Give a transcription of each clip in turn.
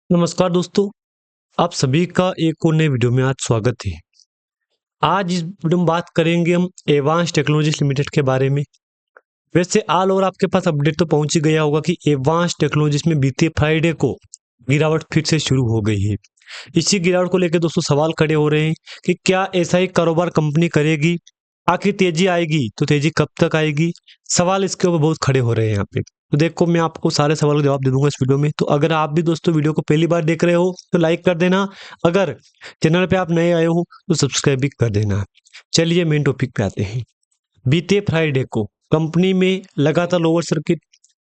नमस्कार दोस्तों, आप सभी का एक और नए वीडियो में आज स्वागत है। आज इस वीडियो में बात करेंगे हम एडवांस टेक्नोलॉजीज लिमिटेड के बारे में। वैसे ऑल ओवर आपके पास अपडेट तो पहुंच ही गया होगा कि एडवांस टेक्नोलॉजीज में बीते फ्राइडे को गिरावट फिर से शुरू हो गई है। इसी गिरावट को लेकर दोस्तों सवाल खड़े हो रहे हैं कि क्या ऐसा ही कारोबार कंपनी करेगी? आखिर तेजी आएगी तो तेजी कब तक आएगी? सवाल इसके ऊपर बहुत खड़े हो रहे हैं यहाँ पे। तो देखो, मैं आपको सारे सवालों का जवाब दे दूंगा इस वीडियो में। तो अगर आप भी दोस्तों वीडियो को पहली बार देख रहे हो तो लाइक कर देना। अगर चैनल पे आप नए आए हो तो सब्सक्राइब भी कर देना। चलिए मेन टॉपिक पे आते हैं। बीते फ्राइडे को कंपनी में लगातार लोअर सर्किट,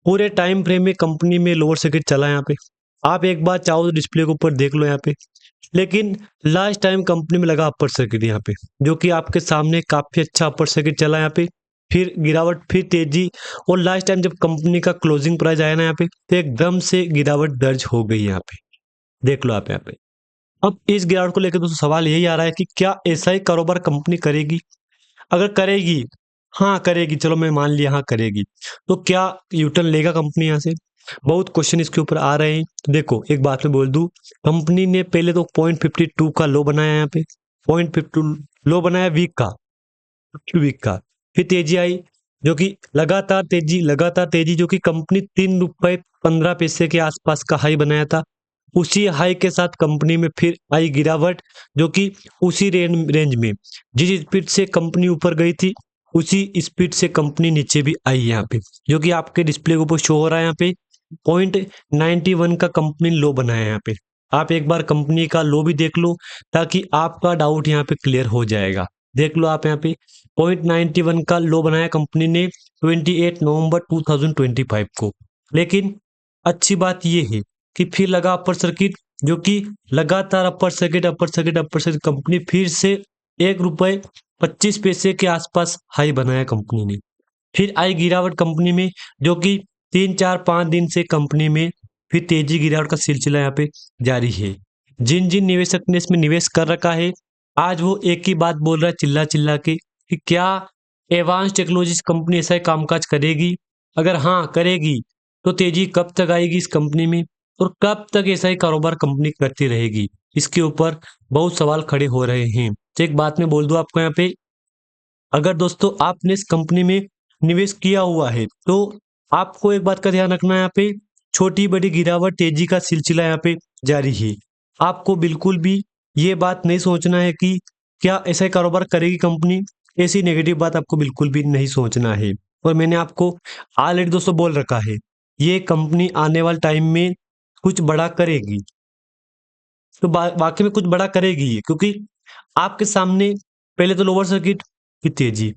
पूरे टाइम फ्रेम में कंपनी में लोअर सर्किट चला यहाँ पे। आप एक बार चाहो तो डिस्प्ले के ऊपर देख लो यहाँ पे। लेकिन लास्ट टाइम कंपनी में लगा अपर सर्किट यहाँ पे, जो कि आपके सामने काफी अच्छा अपर सर्किट चला यहाँ पे। फिर गिरावट, फिर तेजी, और लास्ट टाइम जब कंपनी का क्लोजिंग प्राइस आया ना यहाँ पे, तो एकदम से गिरावट दर्ज हो गई यहाँ पे। देख लो आप यहाँ पे। अब इस गिरावट को लेकर दोस्तों सवाल यही आ रहा है कि क्या ऐसा ही कारोबार कंपनी करेगी? अगर करेगी, हाँ करेगी, चलो मैं मान लिया हाँ करेगी, तो क्या यूटर्न लेगा कंपनी यहाँ से? बहुत क्वेश्चन इसके ऊपर आ रहे हैं। तो देखो, एक बात मैं बोल दूं, कंपनी ने पहले तो 0.52 का लो बनाया यहाँ पे, 0.52 लो बनाया वीक का, 50 वीक का। फिर तेजी आई, जो कि लगातार तेजी, जो कि कंपनी 3 रुपए 15 पैसे के आसपास का हाई बनाया था। उसी हाई के साथ कंपनी में फिर आई गिरावट, जो कि उसी रेंज में जिस स्पीड से कंपनी ऊपर गई थी, उसी स्पीड से कंपनी नीचे भी आई यहाँ पे, जो कि आपके डिस्प्ले के ऊपर शो हो रहा है यहाँ पे। 0.91 का कंपनी लो बनाया है यहाँ पे। आप एक बार कंपनी का लो भी देख लो, ताकि आपका डाउट यहाँ पे क्लियर हो जाएगा। देख लो आप यहाँ पे, 0.91 का लो बनाया कंपनी ने 28 नवंबर 2025 को। लेकिन अच्छी बात ये है कि फिर लगा अपर सर्किट, जो कि लगातार अपर सर्किट कंपनी फिर से 1 रुपए 25 पैसे के आसपास हाई बनाया कंपनी ने। फिर आई गिरावट कंपनी में, जो कि 3 4 5 दिन से कंपनी में फिर तेजी गिरावट का सिलसिला यहाँ पे जारी है। जिन जिन निवेशक ने इसमें निवेश कर रखा है, आज वो एक ही बात बोल रहा है चिल्ला चिल्ला के कि क्या एडवांस टेक्नोलॉजीज कंपनी ऐसा ही कामकाज करेगी? अगर हाँ करेगी तो तेजी कब तक आएगी इस कंपनी में, और कब तक ऐसा ही कारोबार कंपनी करती रहेगी? इसके ऊपर बहुत सवाल खड़े हो रहे हैं। तो एक बात मैं बोल दूं आपको यहाँ पे, अगर दोस्तों आपने इस कंपनी में निवेश किया हुआ है तो आपको एक बात का ध्यान रखना है यहाँ पे, छोटी बड़ी गिरावट तेजी का सिलसिला यहाँ पे जारी है। आपको बिल्कुल भी ये बात नहीं सोचना है कि क्या ऐसा ही कारोबार करेगी कंपनी, ऐसी नेगेटिव बात आपको बिल्कुल भी नहीं सोचना है। और मैंने आपको ऑलरेडी दोस्तों बोल रखा है, ये कंपनी आने वाले टाइम में कुछ बड़ा करेगी। तो वाकई में कुछ बड़ा करेगी ये, क्योंकि आपके सामने पहले तो लोअर सर्किट, फिर तेजी,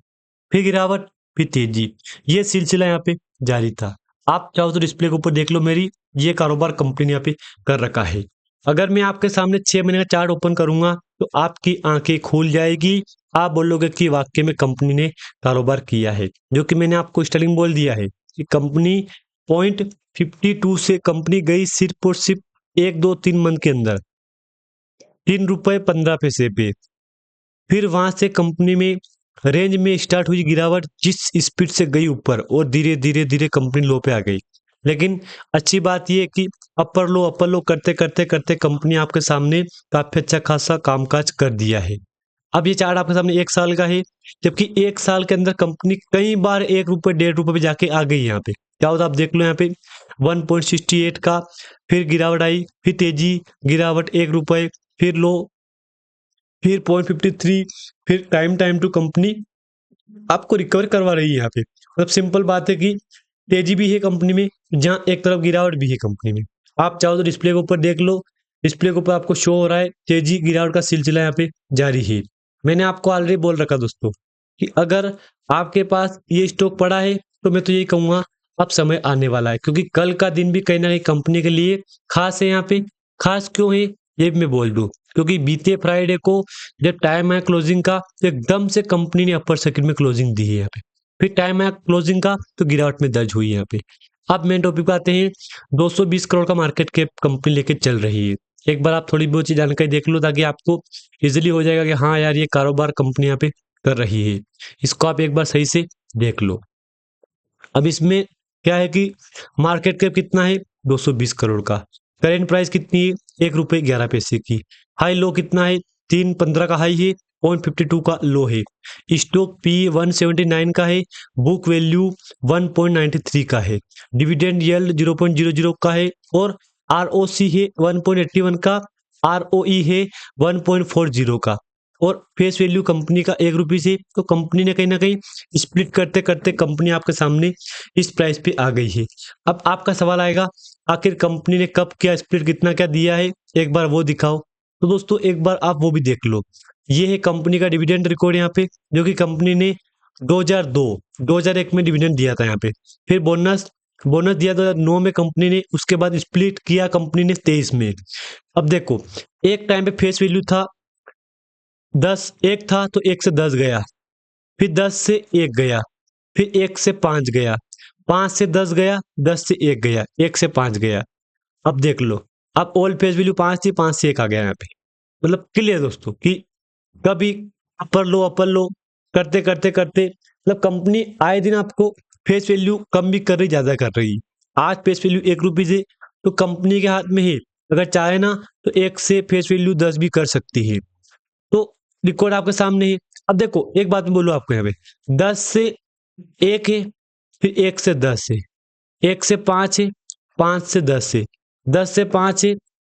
फिर गिरावट, फिर तेजी, ये सिलसिला यहाँ पे जारी था। आप चाहो तो डिस्प्ले के ऊपर देख लो मेरी, ये कारोबार कंपनी ने यहाँ पे कर रखा है। अगर मैं आपके सामने 6 महीने का चार्ट ओपन करूंगा तो आपकी आंखें खुल जाएगी। आप बोलोगे कि वाकई में कंपनी ने कारोबार किया है, जो कि मैंने आपको स्टार्टिंग बोल दिया है कि कंपनी 0.52 से कंपनी गई सिर्फ और सिर्फ 1 2 3 मंथ के अंदर 3 रुपए 15 पैसे पे। फिर वहां से कंपनी में रेंज में स्टार्ट हुई गिरावट, जिस स्पीड से गई ऊपर, और धीरे धीरे धीरे कंपनी लो पे आ गई। लेकिन अच्छी बात यह है कि अपर लो करते करते करते कंपनी आपके सामने काफी अच्छा खासा कामकाज कर दिया है। अब ये चार्ट आपके सामने 1 साल का है, जबकि 1 साल के अंदर कंपनी कई बार 1 रुपए 1.5 रुपए पे जाके आ गई यहाँ पे। क्या होता है आप देख लो यहाँ पे, 1.68 का, फिर गिरावट आई, फिर तेजी, गिरावट 1 रुपए, फिर लो, फिर 0.53, फिर टाइम टू कंपनी आपको रिकवर करवा रही है यहाँ पे। मतलब सिंपल बात है कि तेजी भी है कंपनी में, जहाँ एक तरफ गिरावट भी है कंपनी में। आप चाहो तो डिस्प्ले के ऊपर देख लो, डिस्प्ले के ऊपर आपको शो हो रहा है तेजी गिरावट का सिलसिला यहाँ पे जारी है। मैंने आपको ऑलरेडी बोल रखा दोस्तों कि अगर आपके पास ये स्टॉक पड़ा है तो मैं तो यही कहूंगा अब समय आने वाला है, क्योंकि कल का दिन भी कहीं ना कहीं कंपनी के लिए खास है यहाँ पे। खास क्यों है ये भी मैं बोल दूं, क्योंकि बीते फ्राइडे को जब टाइम आया क्लोजिंग का तो एकदम से कंपनी ने अपर सर्किट में क्लोजिंग दी है यहाँ पे। फिर टाइम आया क्लोजिंग का तो गिरावट में दर्ज हुई है यहाँ पे। अब मेन टॉपिक पे आते हैं। 220 करोड़ का मार्केट कैप कंपनी लेके चल रही है। एक बार आप थोड़ी बहुत चीज जानकारी देख लो, ताकि आपको इजिली हो जाएगा कि हाँ यार ये कारोबार कंपनी यहाँ पे कर रही है। इसको आप एक बार सही से देख लो। अब इसमें क्या है कि मार्केट कैप कितना है, 220 करोड़ का। करेंट प्राइस कितनी है, 1 रुपये 11 पैसे की। हाई लो कितना है, 3.15 का हाई है, 0.52 का लो है। स्टॉक पी 179 का है, बुक वैल्यू 1.93 का है। डिविडेंड यील्ड 0.00 का है और आरओसी है 1.81 का, आरओई है 1.40 का। और फेस वैल्यू कंपनी का 1 रुपये से, तो कंपनी ने कहीं ना कहीं स्प्लिट करते करते कंपनी आपके सामने इस प्राइस पे आ गई है। अब आपका सवाल आएगा, आखिर कंपनी ने कब किया स्प्लिट, कितना क्या दिया है, एक बार वो दिखाओ। तो दोस्तों एक बार आप वो भी देख लो। ये है कंपनी का डिविडेंड रिकॉर्ड यहाँ पे, जो कि कंपनी ने 2001 में डिविडेंड दिया था यहाँ पे। फिर बोनस बोनस दिया 2009 में कंपनी ने, उसके बाद स्प्लिट किया कंपनी ने 23 में। अब देखो, एक टाइम पे फेस वैल्यू था 10, एक था तो 1 से 10 गया, फिर 10 से 1 गया, फिर 1 से 5 गया, 5 से 10 गया, 10 से 1 गया, 1 से 5 गया। अब देख लो, अब ओल्ड फेस वैल्यू 5 थी, 5 से 1 आ गया यहाँ पे। मतलब क्लियर दोस्तों कि कभी अपर लो करते करते करते, मतलब कंपनी आए दिन आपको फेस वैल्यू कम भी कर रही, ज्यादा कर रही। आज फेस वैल्यू 1 रुपये से, तो कंपनी के हाथ में है, अगर चाहे ना तो 1 से फेस वैल्यू 10 भी कर सकती है। तो रिकॉर्ड आपके सामने है। अब देखो एक बात मैं बोलूँ आपको, यहाँ पे 10 से 1 है, फिर 1 से 10 है, 1 से 5 है, 5 से 10 है, 10 से 5 है,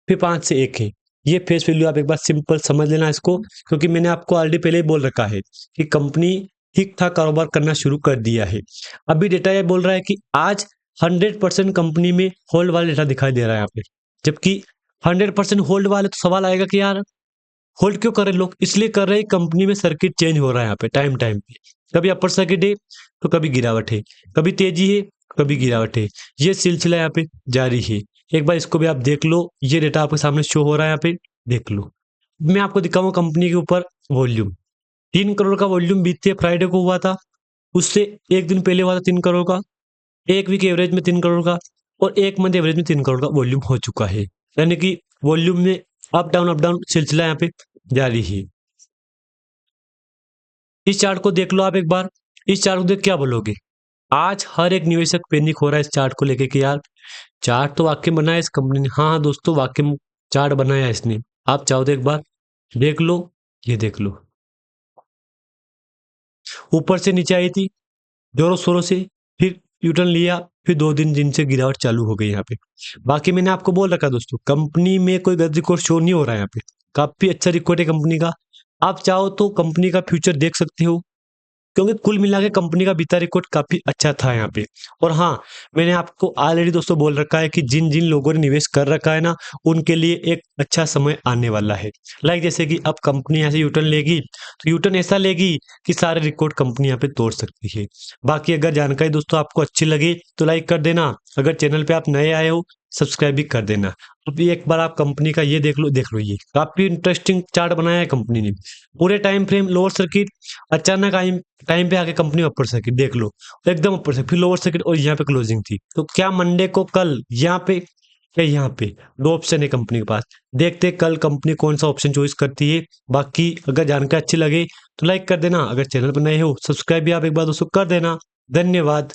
फिर 5 से 1 है। ये फेस वैल्यू आप एक बार सिंपल समझ लेना इसको, क्योंकि मैंने आपको ऑलरेडी पहले ही बोल रखा है कि कंपनी ठीक ठाक कारोबार करना शुरू कर दिया है। अभी डेटा ये बोल रहा है कि आज 100% कंपनी में होल्ड वाला डेटा दिखाई दे रहा है यहाँ पे। जबकि 100% होल्ड वाले, तो सवाल आएगा कि यार होल्ड क्यों कर रहे हैं लोग, इसलिए कर रहे हैं कंपनी में सर्किट चेंज हो रहा है यहाँ पे टाइम टाइम पे। कभी अपर सर्किट है तो कभी गिरावट है, कभी तेजी है कभी गिरावट है, ये सिलसिला यहाँ पे जारी है। एक बार इसको भी आप देख लो, ये डेटा आपके सामने शो हो रहा है यहाँ पे, देख लो। मैं आपको दिखाऊंगा कंपनी के ऊपर वॉल्यूम। 3 करोड़ का वॉल्यूम बीते फ्राइडे को हुआ था, उससे एक दिन पहले हुआ था 3 करोड़ का, एक वीक एवरेज में 3 करोड़ का, और एक मंथ एवरेज में 3 करोड़ का वॉल्यूम हो चुका है। यानी कि वॉल्यूम में अप डाउन सिलसिला यहाँ पे जारी है। इस चार्ट को देख लो आप एक बार, इस चार्ट को देख क्या बोलोगे। आज हर एक निवेशक पैनिक हो रहा है इस चार्ट को लेके कि यार चार्ट तो वाकई बनाया इस कंपनी ने। हाँ हाँ दोस्तों, वाकई चार्ट बनाया इसने। आप चाहो तो एक बार देख लो, ये देख लो, ऊपर से नीचे आई थी जोरों शोरों से, फिर यूटर्न लिया, फिर 2 दिन जिनसे गिरावट चालू हो गई यहाँ पे। बाकी मैंने आपको बोल रखा दोस्तों, कंपनी में कोई गलत रिकॉर्ड शो नहीं हो रहा है यहाँ पे, काफी अच्छा रिकॉर्ड है कंपनी का। आप चाहो तो कंपनी का फ्यूचर देख सकते हो, क्योंकि कुल मिला के कंपनी का बीता रिकॉर्ड काफी अच्छा था यहाँ पे। और हाँ, मैंने आपको ऑलरेडी दोस्तों बोल रखा है कि जिन जिन लोगों ने निवेश कर रखा है ना, उनके लिए एक अच्छा समय आने वाला है। लाइक जैसे कि अब कंपनी यहाँ से यूटर्न लेगी, तो यूटर्न ऐसा लेगी कि सारे रिकॉर्ड कंपनी यहाँ पे तोड़ सकती है। बाकी अगर जानकारी दोस्तों आपको अच्छी लगे तो लाइक कर देना, अगर चैनल पे आप नए आए हो सब्सक्राइब भी कर देना। अभी एक बार आप कंपनी का ये देख लो, ये काफी इंटरेस्टिंग चार्ट बनाया है कंपनी ने। पूरे टाइम फ्रेम लोअर सर्किट, अचानक टाइम पे आके कंपनी अपर सर्किट देख लो, एकदम अपर सर्किट, फिर लोअर सर्किट, और यहाँ पे क्लोजिंग थी। तो क्या मंडे को कल यहाँ पे या यहाँ पे, 2 ऑप्शन है कंपनी के पास। देखते हैं कल कंपनी कौन सा ऑप्शन चॉइस करती है। बाकी अगर जानकारी अच्छी लगे तो लाइक कर देना, अगर चैनल पर नए हो सब्सक्राइब भी आप एक बार दोस्तों कर देना। धन्यवाद।